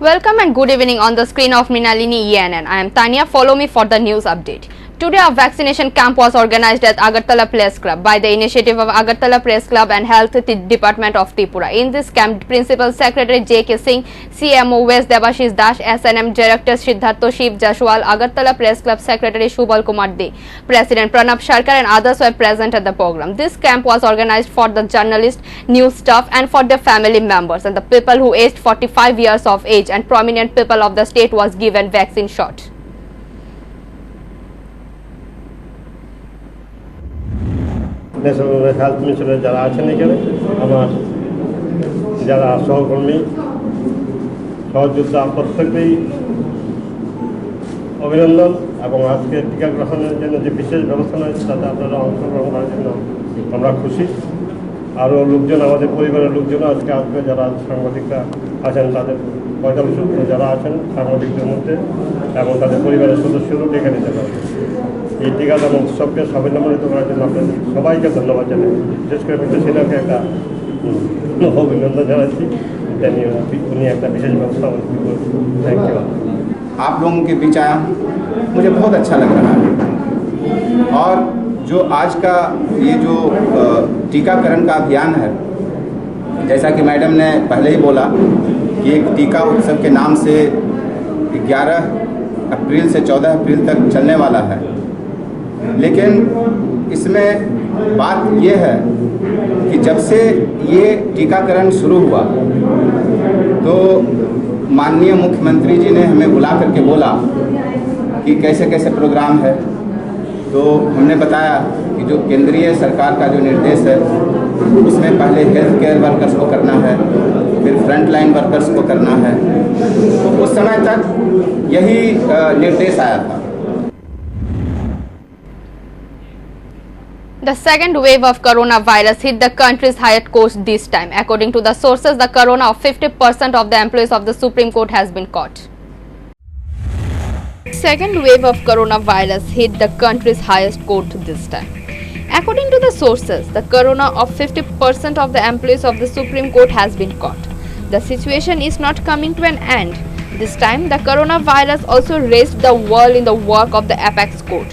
Welcome and good evening on the screen of Mrinalini ENN. I am Tanya. Follow me for the news update. Today a vaccination camp was organized at Agartala Press Club by the initiative of Agartala Press Club and Health Department of Tripura. In this camp, Principal Secretary J.K. Singh, CMO West Debashish Dash, SNM Director Siddhartha Shiv Jaswal, Agartala Press Club Secretary Shubal Kumar De, President Pranab Sharkar and others were present at the program. This camp was organized for the journalists, news staff and for their family members, and the people who aged 45 years of age and prominent people of the state was given vaccine shot. National health মিশনের যারা আছেন এখানে আমার যারা সহকর্মী সহযোদ্ধা প্রত্যেককেই অভিনন্দন এবং আজকে টিকা গ্রহণের জন্য যে বিশেষ ব্যবস্থা রয়েছে তাতে আপনারা অংশগ্রহণ করার জন্য আমরা খুশি। আরও লোকজন আমাদের পরিবারের লোকজন আজকে আসবে, যারা সাংবাদিকরা আছেন তাদের 45 যারা আছেন সাংবাদিকদের মধ্যে এবং তাদের পরিবারের সদস্যরাও ডেকে নিতে পারবে। এই টিকাটা উৎসবকে সাফল্যমণ্ডিত করার জন্য আপনাদের সবাইকে ধন্যবাদ জানাই। বিশেষ করে সেটাকে একটা অভিনন্দন জানাচ্ছি, উনি একটা বিশেষ ব্যবস্থা থ্যাংক ইউ। आप लोगों के बीच आया मुझे बहुत अच्छा लग रहा है। और जो आज का ये जो टीकाकरण का अभियान है, जैसा कि मैडम ने पहले ही बोला कि एक टीका उत्सव के नाम से 11 अप्रैल से 14 अप्रैल तक चलने वाला है, लेकिन इसमें बात ये है कि जब से ये टीकाकरण शुरू हुआ तो माननीय मुख्यमंत्री जी ने हमें बुला करके बोला कि कैसे कैसे प्रोग्राम है। तो हमने बताया कि जो केंद्रीय सरकार का जो निर्देश है उसमें पहले हेल्थ केयर वर्कर्स को करना है, फिर फ्रंट लाइन वर्कर्स को करना है। तो उस समय तक यही निर्देश आया था। The second wave of coronavirus hit the country's highest court this time. According to the sources, the corona of 50% of the employees of the Supreme Court has been caught. Second wave of coronavirus hit the country's highest court this time. According to the sources, the corona of 50% of the employees of the Supreme Court has been caught. The situation is not coming to an end. This time, the coronavirus also raised the world in the work of the apex court.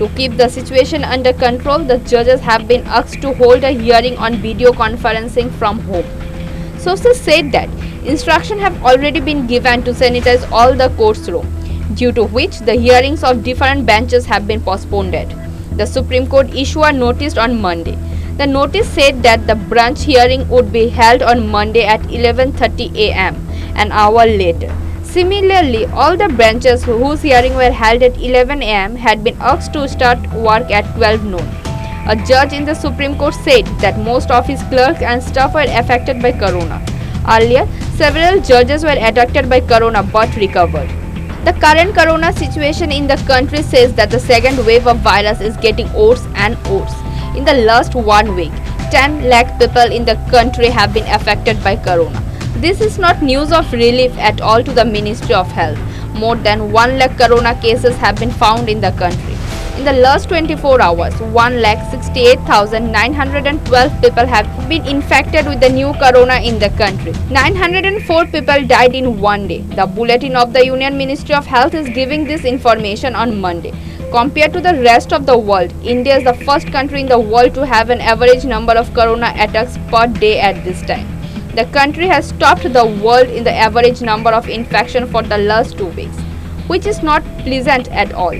To keep the situation under control, the judges have been asked to hold a hearing on video conferencing from home. Sources said that instructions have already been given to sanitize all the court's room, due to which the hearings of different benches have been postponed. The Supreme Court issued a notice on Monday. The notice said that the branch hearing would be held on Monday at 11:30 a.m., an hour later. Similarly, all the branches whose hearing were held at 11 a.m. had been asked to start work at 12 noon. A judge in the Supreme Court said that most of his clerks and staff were affected by corona. Earlier, several judges were affected by corona but recovered. The current corona situation in the country says that the second wave of virus is getting worse and worse. In the last 1 week, 10 lakh people in the country have been affected by corona. This is not news of relief at all to the Ministry of Health. More than 1 lakh corona cases have been found in the country. In the last 24 hours, 1,68,912 people have been infected with the new corona in the country. 904 people died in one day. The bulletin of the Union Ministry of Health is giving this information on Monday. Compared to the rest of the world, India is the first country in the world to have an average number of corona attacks per day at this time. The country has topped the world in the average number of infection for the last 2 weeks, which is not pleasant at all.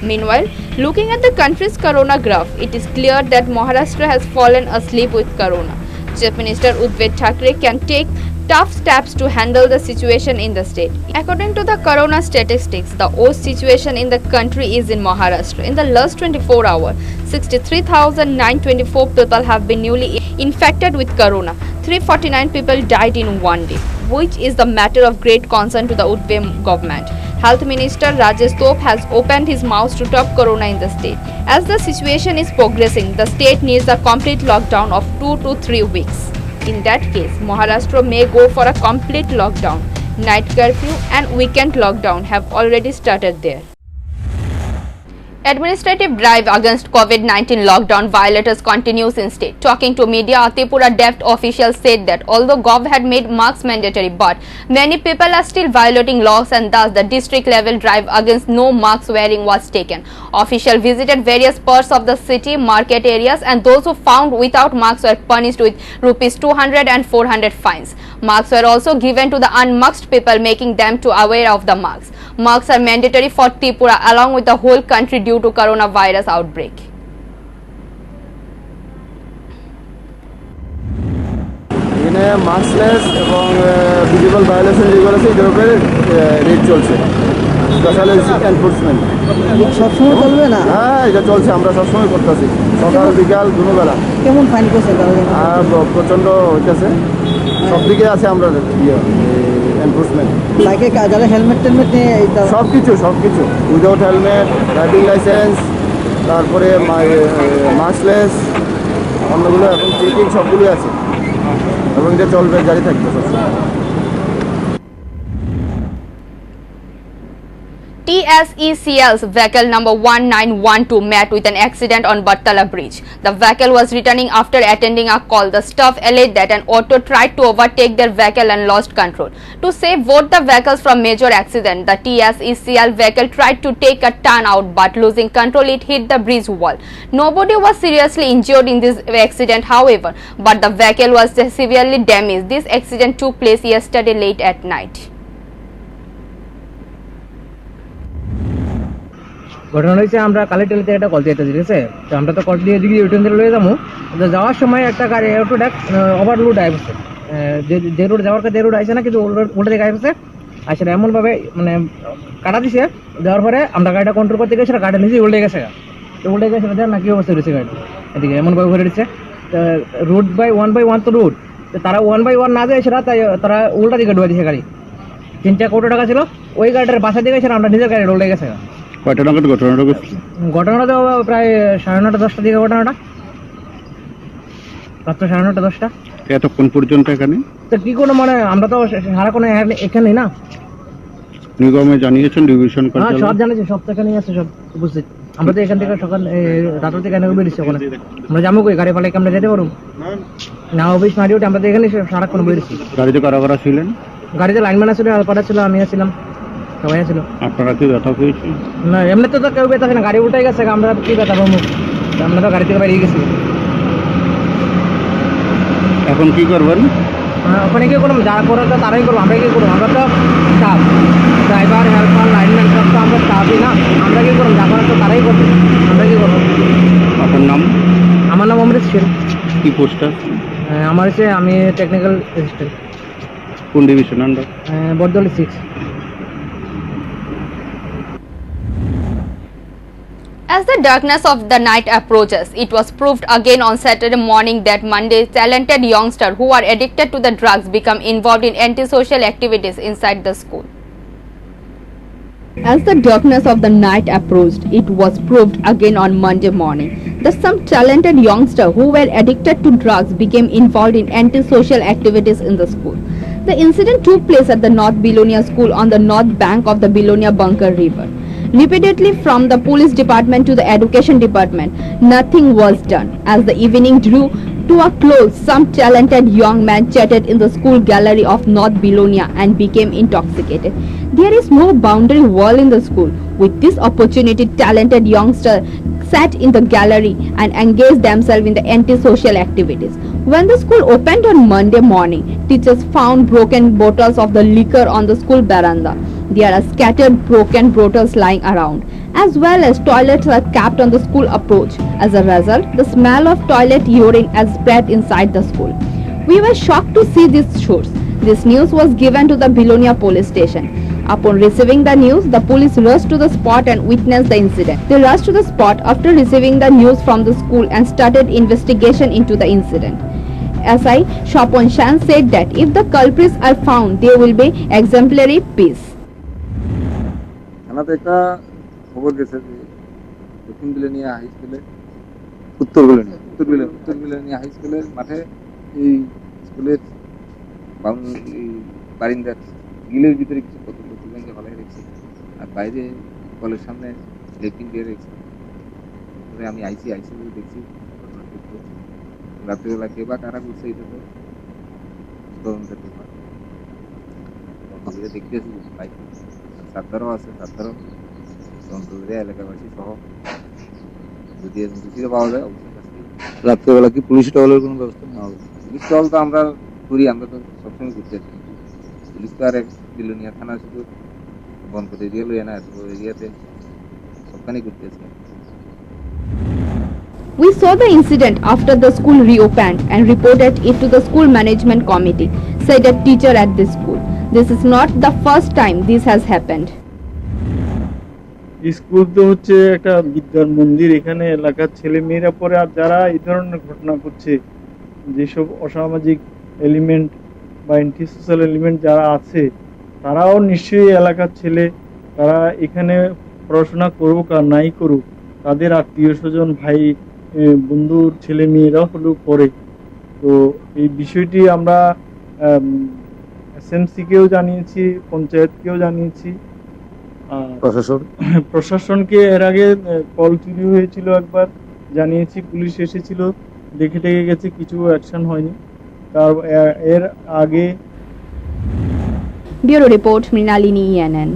Meanwhile, looking at the country's corona graph, it is clear that Maharashtra has fallen asleep with corona. Chief Minister Uddhav Thackeray can take tough steps to handle the situation in the state. According to the corona statistics, the worst situation in the country is in Maharashtra. In the last 24 hours, 63,924 people have been newly infected with corona. 349 people died in one day, which is the matter of great concern to the Uddhav government. Health Minister Rajesh Tope has opened his mouth to stop corona in the state. As the situation is progressing, the state needs a complete lockdown of 2 to 3 weeks. In that case, Maharashtra may go for a complete lockdown. Night curfew and weekend lockdown have already started there. Administrative drive against COVID-19 lockdown violators continues in state. Talking to media, Tripura DEFT officials said that although Gov had made masks mandatory, but many people are still violating laws and thus the district level drive against no mask wearing was taken. Officials visited various parts of the city, market areas, and those who found without masks were punished with rupees 200 and 400 fines. Masks were also given to the unmasked people, making them to aware of the masks. Masks are mandatory for Tripura along with the whole country due to coronavirus outbreak. এখানে মাস্কলেস এবং visible violation যেগুলো আছে এটার উপরে red চলছে special enforcement সবসময় চলবে না? হ্যাঁ এটা চলছে, আমরা সবসময় করতেছি, সকাল বিকাল দুবেলা। কেমন ফাইন করছে তারা? আর প্রচণ্ড হইতেছে, সব দিকে আছে আমরা এনফোর্সমেন্ট। বাইকে যারা হেলমেট টেলমেট নিয়ে সব কিছু উইদাউট হেলমেট, ড্রাইভিং লাইসেন্স, তারপরে মাস্কলেস, অন্যগুলো এখন চেকিং সবগুলোই আছে এবং এটা চলবে, জারি থাকবে সবসময়। TSECL's vehicle number 1912 met with an accident on Battala Bridge. The vehicle was returning after attending a call. The staff alleged that an auto tried to overtake their vehicle and lost control. To save both the vehicles from major accident, the TSECL vehicle tried to take a turn out, but losing control it hit the bridge wall. Nobody was seriously injured in this accident, however, but the vehicle was severely damaged. This accident took place yesterday late at night. ঘটনা হয়েছে, আমরা কালেক্টরের থেকে একটা call দিয়েছি, ঠিক আছে? তো আমরা তো কল দিয়ে দিকে রিটার্ন দিয়ে লয়ে যাবো। তো যাওয়ার সময় একটা গাড়ি অটোটা ওভারলোড আসছে, যে রোড যাওয়ার যে রোড আসে না, কিন্তু ওটা থেকে আসছে, আসলে এমনভাবে মানে কাটা দিছে, দেওয়ার পরে আমরা গাড়িটা কন্ট্রোল করতে গেছি, গাড়িটা নিজেই উল্টে গেছে। তো উল্টে গেছে না, কি অবস্থা রয়েছে গাড়ি এদিকে এমনভাবে ঘুরে দিচ্ছে। তো রুট বাই ওয়ান তো রুট, তো তারা 1 by 1 না যায় সেটা, তাই তারা উল্টা দিকে ডুবে দিয়েছে গাড়ি। 3 কোটি টাকা ছিল ওই গাড়িটার বাসা দিয়ে গেছে, আমরা নিজের গাড়ি উল্টে গেছে। কয়টা নাগাদ ঘটনাটা তো প্রায় 9:30 10টার দিকে ঘটনাটা, রাত্র 9:30 10টা। এতক্ষণ পর্যন্ত এখানে তো কি কোনো মানে আমরা তো সারাক্ষণ এখানে না। নিগমে জানিয়েছেন ডিভিশন হ্যাঁ সব জানিয়েছি, সব তো এখানেই আছে, সব উপস্থিত। আমরা তো এখান থেকে সকাল রাত্র থেকে এখানে বেরিয়েছি, ওখানে আমরা যাবো কই, গাড়ি পালে আমরা যেতে পারবো না, অফিস মারি ওঠে, আমরা তো এখানে সারাক্ষণ বেরিয়েছি। গাড়িতে কারা ছিলেন? গাড়িতে লাইনম্যান ছিল, আলপাড়া ছিল, আমি ছিলাম, সবাই ছিল। আপনারা কি ব্যথা পেয়েছেন? না এমনি তো কেউ ব্যথা না, গাড়ি উল্টে গেছে, আমরা কি ব্যথা পাবো, আমরা তো গাড়ি থেকে বেরিয়ে গেছি। এখন কি করবেন? ওখানে কি করবো, যা করে তো তারাই করবো, আমরা কি করবো? আমরা তো স্টাফ, ড্রাইভার, হেল্পার, লাইনম্যান সব তো আমরা স্টাফই না, আমরা কি করবো? যা করে তো তারাই করবো, আমরা কি করবো? আপনার নাম? আমার নাম অমৃত শেখ। কি পোস্টার? আমার হচ্ছে আমি টেকনিক্যাল অ্যাসিস্ট্যান্ট। কোন division under? Bardoli 6। As the darkness of the night approaches, it was proved again on Saturday morning that Monday's talented youngsters who are addicted to the drugs become involved in antisocial activities inside the school. As the darkness of the night approached, it was proved again on Monday morning that some talented youngsters who were addicted to drugs became involved in antisocial activities in the school. The incident took place at the North Belonia School on the north bank of the Belonia Bunker River. Repeatedly from the police department to the education department, nothing was done. As the evening drew to a close, some talented young man chatted in the school gallery of North Belonia and became intoxicated. There is no boundary wall in the school. With this opportunity, talented youngsters sat in the gallery and engaged themselves in the antisocial activities. When the school opened on Monday morning, teachers found broken bottles of the liquor on the school veranda. There are scattered broken bottles lying around, as well as toilets are kept on the school approach. As a result, the smell of toilet urine has spread inside the school. We were shocked to see these shows. This news was given to the Belonia police station. Upon receiving the news, the police rushed to the spot and witnessed the incident. They rushed to the spot after receiving the news from the school and started investigation into the incident. SI Shapon Shan said that if the culprits are found, there will be exemplary peace. থানাতে একটা খবর গেছে যে দক্ষিণ Belonia high স্কুলে উত্তর Belonia high স্কুলের মাঠে এই স্কুলের বারিন্দার গিলের ভিতরে কিছু বোতল ভেঙে ফেলাই রেখেছে, আর বাইরে কলের সামনে লেপিং দিয়ে রেখেছে। তারপরে আমি আইসি দেখছি রাত্রিবেলা কে বা কারা করছে এটা তো তদন্তের ব্যাপার দেখতেছি বাইক সাদ্দারও আছে সাদ্দারও তদন্ত এলাকাবাসী সহ যদি দোষীরা পাওয়া যায় অবশ্যই রাত্রেবেলা কি পুলিশ টহলের কোনো ব্যবস্থা নেওয়া হবে? পুলিশ টহল তো আমরা করি, আমরা তো সবসময় করতে আছি। পুলিশ তো আর এক বিলোনিয়া থানা শুধু বন্ধ করে এরিয়া লইয়া না, এরিয়াতে সবখানেই করতে আছি। We saw the incident after the school reopened and reported it to the school management committee, said a teacher at this school. This is not the first time this has happened. School তো হচ্ছে একটা বিদ্যার মন্দির, এখানে এলাকার ছেলে মেয়েরা পরে আর যারা এই ধরনের ঘটনা করছে, যেসব অসামাজিক এলিমেন্ট বা অ্যান্টি সোশ্যাল এলিমেন্ট যারা আছে, তারাও নিশ্চয়ই এলাকার ছেলে, তারা এখানে পড়াশোনা করুক আর নাই করুক, তাদের আত্মীয় স্বজন ভাই বন্ধুর ছেলে মেয়েরাও হলেও পড়ে। তো এই বিষয়টি আমরা এসএমসিকেও জানিয়েছি, পঞ্চায়েতকেও জানিয়েছি, প্রশাসনকে এর আগে কল চুরি হয়েছিল একবার, জানিয়েছি, পুলিশ এসেছিল, দেখে টেকে গেছে, কিছু অ্যাকশন হয়নি। তার এর আগে Bureau Report, Mrinalini ENN.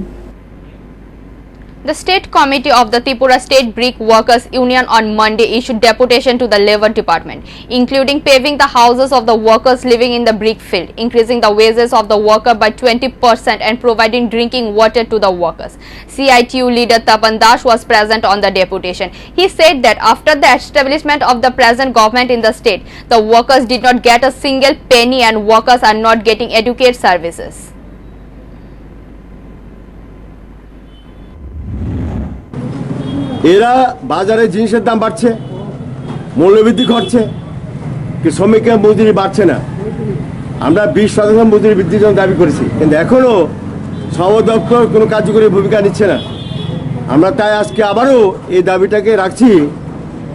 The State Committee of the Tripura State Brick Workers Union on Monday issued deputation to the Labour Department, including paving the houses of the workers living in the brick field, increasing the wages of the worker by 20% and providing drinking water to the workers. CITU leader Tapan Dash was present on the deputation. He said that after the establishment of the present government in the state, the workers did not get a single penny and workers are not getting adequate services. এরা বাজারে জিনিসের দাম বাড়ছে, মূল্যবৃদ্ধি ঘটছে, কি শ্রমিকের মজুরি বাড়ছে না। আমরা 20% মজুরি বৃদ্ধির জন্য দাবি করেছি, কিন্তু এখনও শ্রম দপ্তর কোনো কার্যকরী ভূমিকা নিচ্ছে না। আমরা তাই আজকে আবারও এই দাবিটাকে রাখছি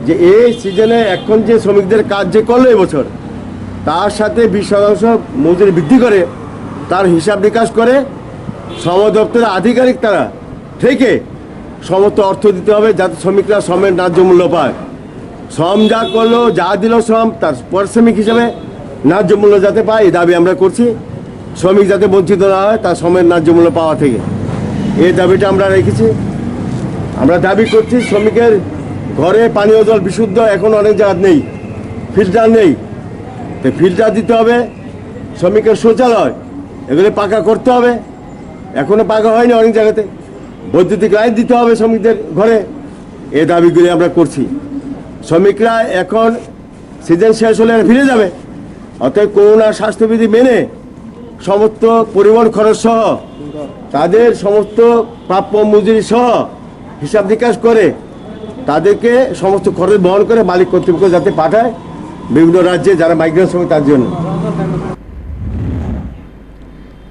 যে এই সিজনে এখন যে শ্রমিকদের কাজ যে করলো এবছর, তার সাথে 20% মজুরি বৃদ্ধি করে তার হিসাব নিকাশ করে শ্রম দপ্তরের আধিকারিক তারা থেকে সমস্ত অর্থ দিতে হবে, যাতে শ্রমিকরা শ্রমের ন্যায্য মূল্য পায়। শ্রম যা করলো, যা দিল শ্রম, তার পারিশ্রমিক হিসেবে ন্যায্য মূল্য যাতে পায়, এই দাবি আমরা করছি। শ্রমিক যাতে বঞ্চিত না হয় তার শ্রমের ন্যায্য মূল্য পাওয়া থেকে, এই দাবিটা আমরা রেখেছি। আমরা দাবি করছি শ্রমিকের ঘরে পানীয় জল বিশুদ্ধ এখন অনেক জায়গা নেই, ফিল্টার নেই, তো ফিল্টার দিতে হবে। শ্রমিকের শৌচালয় এগুলো পাকা করতে হবে, এখনও পাকা হয়নি অনেক জায়গাতে। বৈদ্যুতিক লাইন দিতে হবে শ্রমিকদের ঘরে, এই দাবিগুলি আমরা করছি। শ্রমিকরা এখন সিজন শেষ হলে ফিরে যাবে, অতএব করোনা স্বাস্থ্যবিধি মেনে সমস্ত পরিবহন খরচ সহ তাদের সমস্ত প্রাপ্য মজুরি সহ হিসাব নিকাশ করে তাদেরকে সমস্ত খরচ বহন করে মালিক কর্তৃপক্ষ যাতে পাঠায় বিভিন্ন রাজ্যে যারা মাইগ্রেন্ট শ্রমিক তার জন্য।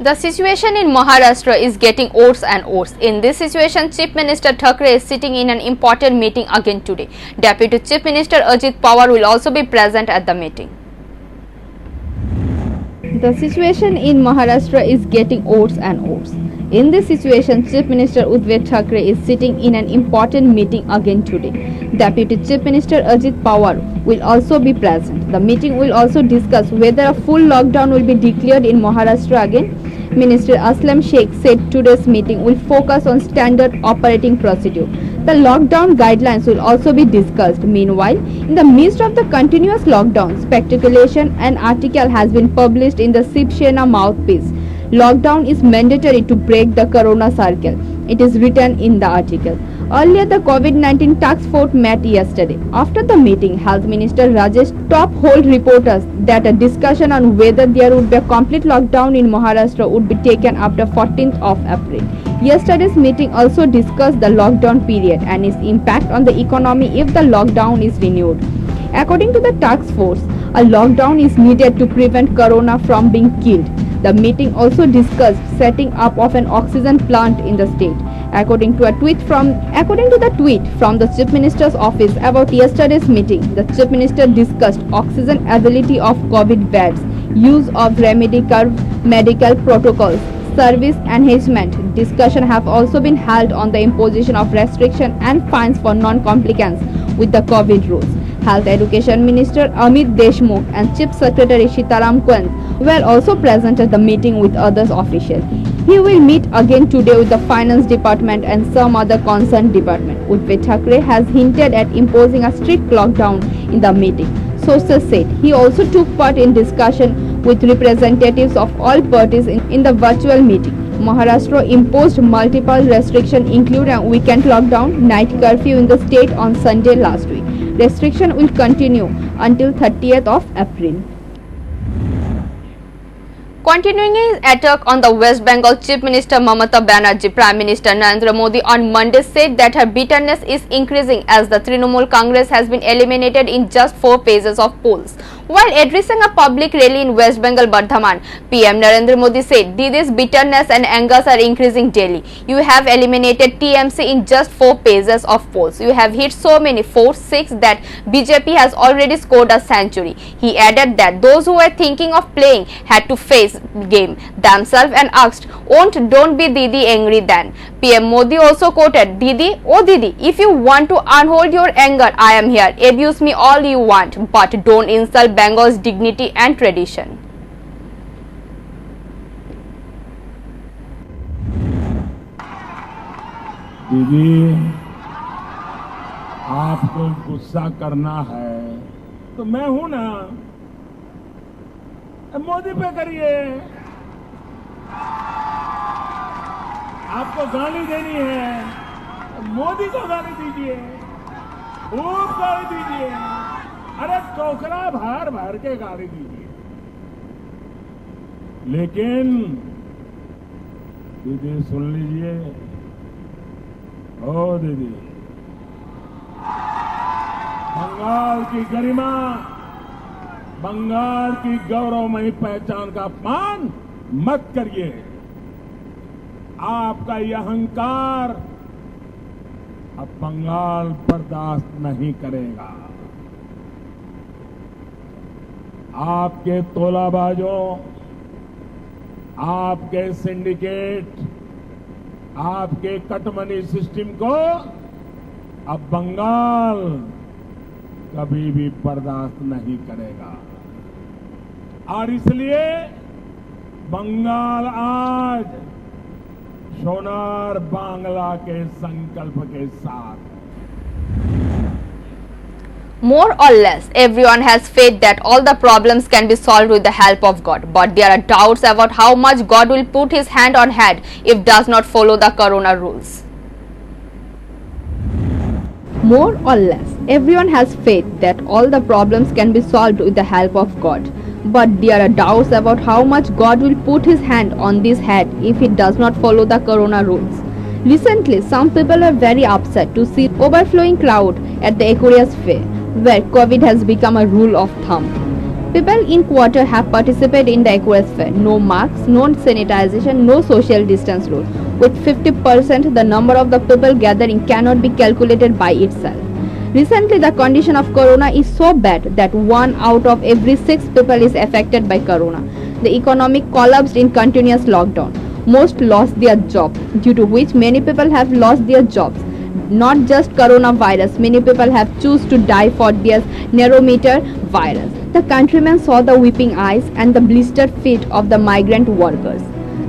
The situation in Maharashtra is getting worse and worse. In this situation, Chief Minister Thackeray is sitting in an important meeting again today. Deputy Chief Minister Ajit Pawar will also be present at the meeting. The situation in Maharashtra is getting worse and worse. In this situation, Chief Minister Uddhav Thackeray is sitting in an important meeting again today. Deputy Chief Minister Ajit Pawar will also be present. The meeting will also discuss whether a full lockdown will be declared in Maharashtra again. Minister Aslam Sheikh said today's meeting will focus on standard operating procedure. The lockdown guidelines will also be discussed. Meanwhile, in the midst of the continuous lockdown, speculation, an article has been published in the Shiv Sena mouthpiece. Lockdown is mandatory to break the corona circle. It is written in the article. Earlier, the COVID-19 task force met yesterday. After the meeting, Health Minister Rajesh Top told reporters that a discussion on whether there would be a complete lockdown in Maharashtra would be taken after 14th of April. Yesterday's meeting also discussed the lockdown period and its impact on the economy if the lockdown is renewed. According to the task force, a lockdown is needed to prevent corona from being killed. The meeting also discussed setting up of an oxygen plant in the state. According to the tweet from the Chief Minister's office about yesterday's meeting, the Chief Minister discussed oxygen availability of COVID beds, use of medical protocols, service enhancement. Discussion have also been held on the imposition of restriction and fines for non-compliance with the COVID rules. Health Education Minister Amit Deshmukh and Chief Secretary Sitaram Kant were also present at the meeting with other officials. He will meet again today with the Finance Department and some other concerned department. Udbhay Thackeray has hinted at imposing a strict lockdown in the meeting. Sources said he also took part in discussion with representatives of all parties in the virtual meeting. Maharashtra imposed multiple restrictions including a weekend lockdown, night curfew in the state on Sunday last week. Restriction will continue until 30th of April. Continuing his attack on the West Bengal Chief Minister Mamata Banerjee, Prime Minister Narendra Modi on Monday said that her bitterness is increasing as the Trinamool Congress has been eliminated in just 4 phases of polls. While addressing a public rally in West Bengal Bardhaman, PM Narendra Modi said, "Didi's bitterness and angers are increasing daily. You have eliminated TMC in just 4 phases of polls. You have hit so many 4-6 that BJP has already scored a century." He added that those who were thinking of playing had to face game themselves and asked, "Don't be Didi angry then." PM Modi also quoted, "Didi, oh Didi, if you want to unhold your anger, I am here. Abuse me all you want, but don't insult Bengal's dignity and tradition." दीदी, आपको गुस्सा करना है तो मैं हूं ना, मोदी पे करिए। आपको गाली देनी है, मोदी को गाली दीजिए, खूब गाली दीजिए, अरे टोकरा भर भर के गाली दीजिए। लेकिन दीदी सुन लीजिए, ओ दीदी, बंगाल की गरिमा, बंगाल की गौरवमयी पहचान का अपमान मत करिए। आपका यह अहंकार अब बंगाल बर्दाश्त नहीं करेगा। आपके तोलाबाजों, आपके सिंडिकेट, आपके कटमनी सिस्टम को अब बंगाल कभी भी बर्दाश्त नहीं करेगा। और इसलिए बंगाल आज सोनार बांग्ला के संकल्प के साथ। More or less, everyone has faith that all the problems can be solved with the help of God, but there are doubts about how much God will put his hand on head if does not follow the corona rules. More or less, everyone has faith that all the problems can be solved with the help of God, but there are doubts about how much God will put his hand on this head if it does not follow the corona rules. Recently, some people are very upset to see overflowing crowd at the Aquarius Fair, where COVID has become a rule of thumb. People in quarter have participated in the Aquarius Fair. No masks, no sanitization, no social distance rule. With 50%, the number of the people gathering cannot be calculated by itself. Recently, the condition of corona is so bad that 1 out of every 6 people is affected by corona. The economy collapsed in continuous lockdown. Most lost their jobs, due to which many people have lost their jobs. Not just coronavirus, many people have chosen to die for their neurometer virus. The countrymen saw the weeping eyes and the blistered feet of the migrant workers.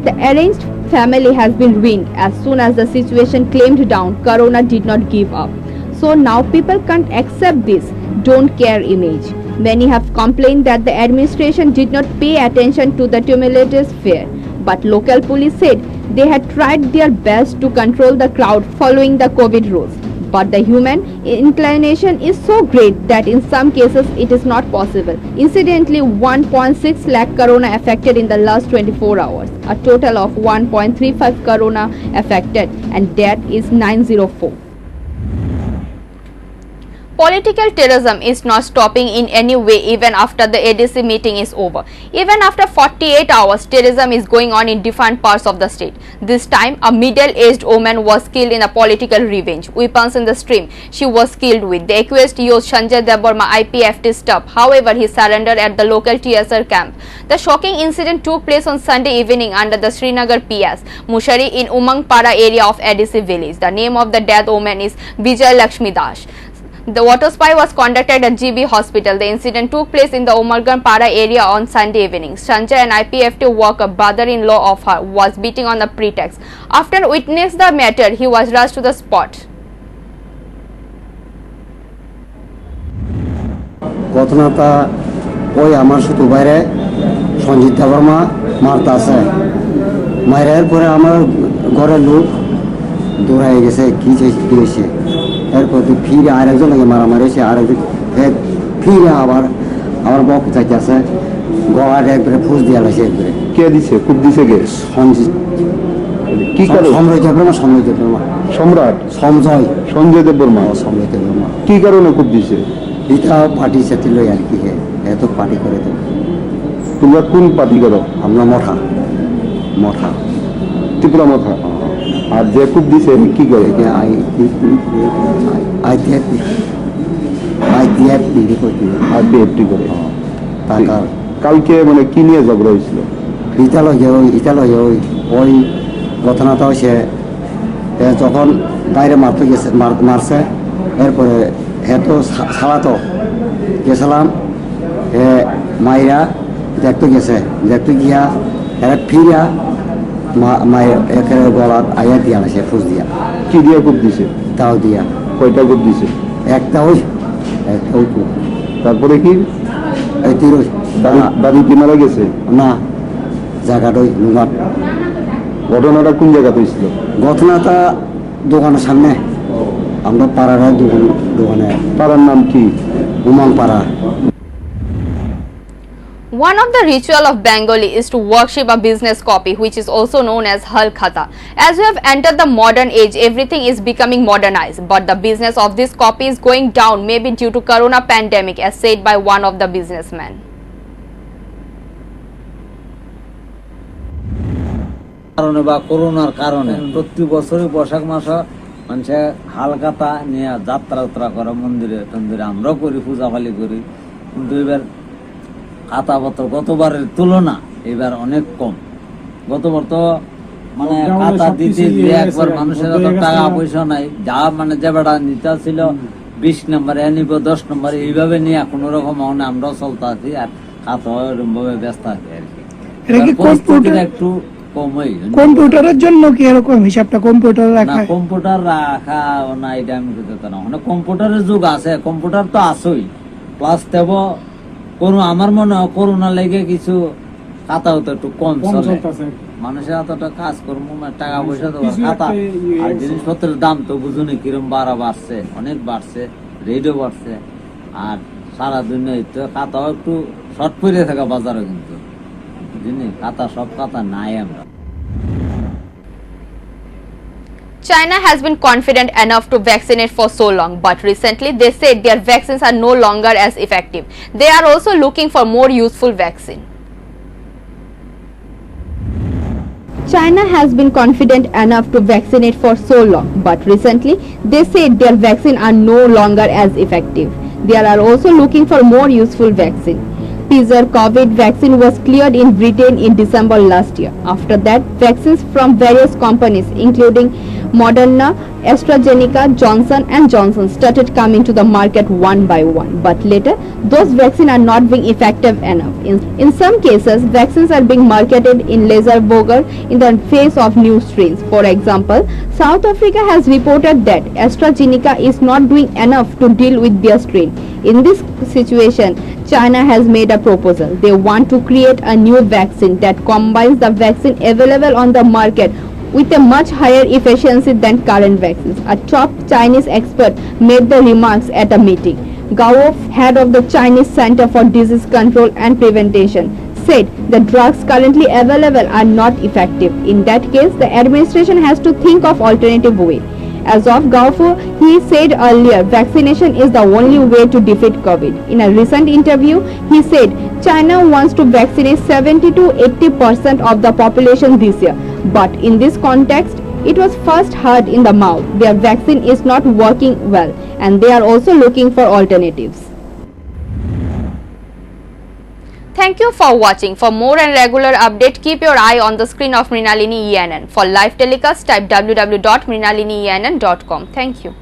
The arranged family has been ruined. As soon as the situation clamped down, corona did not give up. So now people can't accept this don't care image. Many have complained that the administration did not pay attention to the tumultuous fear, but local police said they had tried their best to control the crowd following the COVID rules. But the human inclination is so great that in some cases it is not possible. Incidentally, 1.6 lakh corona affected in the last 24 hours. A total of 1.35 corona affected and death is 904. Political terrorism is not stopping in any way even after the ADC meeting is over. Even after 48 hours, terrorism is going on in different parts of the state. This time, a middle-aged woman was killed in a political revenge. Weapons in the stream she was killed with. The accused used Sanjay Devarma IPFT stuff. However, he surrendered at the local TSR camp. The shocking incident took place on Sunday evening under the Srinagar PS Mushari in Umangpara area of ADC village. The name of the dead woman is Vijay Lakshmi Das. The water spy was conducted at GB Hospital. The incident took place in the Omargan Para area on Sunday evening. Sanjay, an IPFT worker, brother-in-law of her, was beating on the pretext. After witnessing the matter, he was rushed to the spot. ঘটনাটা ওই আমার ছোট ভাইরে সঞ্জিত বর্মা মারতে আছে মায়ের পরে আমার ঘরের লোক দৌড়াই গেছে কি হয়েছে এরপর ফিরে আরেকজন লাগে মারামারি হয়েছে আরেকজন ফিরে আবার আমার বক চাইতে আছে গলার একবারে ফুস দিয়া লাগছে একবারে কে দিছে খুব দিছে কে সঞ্জিত কি কারণে সম্রাট দেববর্মা সম্রাট সঞ্জয় দেববর্মা কি কারণে খুব দিছে এটা পার্টি সাথে লই আর কি এত পার্টি করে তো তোমরা কোন পার্টি করো আমরা মঠা ত্রিপুরা মঠা আর যে খুব দিছে কি করে আইপিএফটি করে টাকা কালকে মানে কি নিয়ে ঝগড়া হয়েছিল ইটা লগে ওই ঘটনাটা হয়েছে যখন বাইরে মারতে গেছে মারছে এরপরে তো ছাড়াতো গেছিলাম মায়েরা দেখতে গেছে দেখতে গিয়া এরা ফিরা মায়ের একেবারে গলার আয়া দিয়া আছে ফুস দিয়া কি দিয়া খুব দিছে তাও দিয়া কয়টা খুব দিছে একটা ওই খুব তারপরে কি এই তিরোই দাদি কি মারা গেছে না জায়গাটাই লুঙ্গাট ঘটনাটা কোন জায়গাতে হয়েছিল ঘটনাটা দোকানের সামনে আমরা পাড়ার দোকানে পাড়ার নাম কি উমাং পাড়া One of the ritual of Bengali is to worship a business copy, which is also known as Hal Khata. As we have entered the modern age, everything is becoming modernized, but the business of this copy is going down, maybe due to corona pandemic, as said by one of the businessmen. কারণে বা করোনার কারণে প্রতি বছরই বৈশাখ মাসে মানুষে হালখাতা নিয়ে যাত্রা করে মন্দিরে টন্দিরে আমরাও করি পূজা পালি করি কিন্তু এবার খাতাপত্র গতবারের তুলনা এবার অনেক কম গতবার তো মানে খাতা দিতে একবার মানুষের টাকা পয়সা নাই যা মানে যে বেড়া নিতে ছিল 20 নম্বরে নিব 10 নম্বরে এইভাবে নিয়ে কোনো রকম আমরাও চলতে আছি আর খাতা ওরকম ভাবে ব্যস্ত আছি আর কি একটু কম্পিউটারের জন্য কি এরকম হিসাবটা কম্পিউটার রাখা না কম্পিউটার রাখা না এটা আমি বুঝতে না মানে কম্পিউটারের যুগ আছে কম্পিউটার তো আছেই প্লাস দেব কোন আমার মনে হয় করোনা লেগে কিছু খাতা হতো একটু কম চলে মানুষের এতটা কাজ করবো টাকা পয়সা তো খাতা আর জিনিসপত্রের দাম তো বুঝুনি কিরম বাড়ছে অনেক বাড়ছে রেটও বাড়ছে আর সারা দুনিয়া তো খাতাও একটু শর্ট পড়ে থাকা বাজারে কিন্তু খাতা সব খাতা নাই আমরা China has been confident enough to vaccinate for so long, but recently they said their vaccines are no longer as effective. They are also looking for more useful vaccine. China has been confident enough to vaccinate for so long, but recently they said their vaccine are no longer as effective. They are also looking for more useful vaccine. Pfizer COVID vaccine was cleared in Britain in December last year. After that, vaccines from various companies including Moderna, AstraZeneca, Johnson & Johnson started coming to the market one by one. But later, those vaccines are not being effective enough. In some cases, vaccines are being marketed in laser boger in the face of new strains. For example, South Africa has reported that AstraZeneca is not doing enough to deal with their strain. In this situation, China has made a proposal. They want to create a new vaccine that combines the vaccine available on the market with a much higher efficiency than current vaccines. A top Chinese expert made the remarks at a meeting. Gao, head of the Chinese Center for Disease Control and Prevention, said the drugs currently available are not effective. In that case, the administration has to think of alternative way. As of Gao, he said earlier, vaccination is the only way to defeat COVID. In a recent interview, he said China wants to vaccinate 70 to 80% of the population this year. But in this context, it was first heard in the mouth. Their vaccine is not working well, and they are also looking for alternatives. Thank you for watching. For more and regular update, keep your eye on the screen of Mrinalini ENN. For live telecast, type www.mrinalinienn.com. Thank you.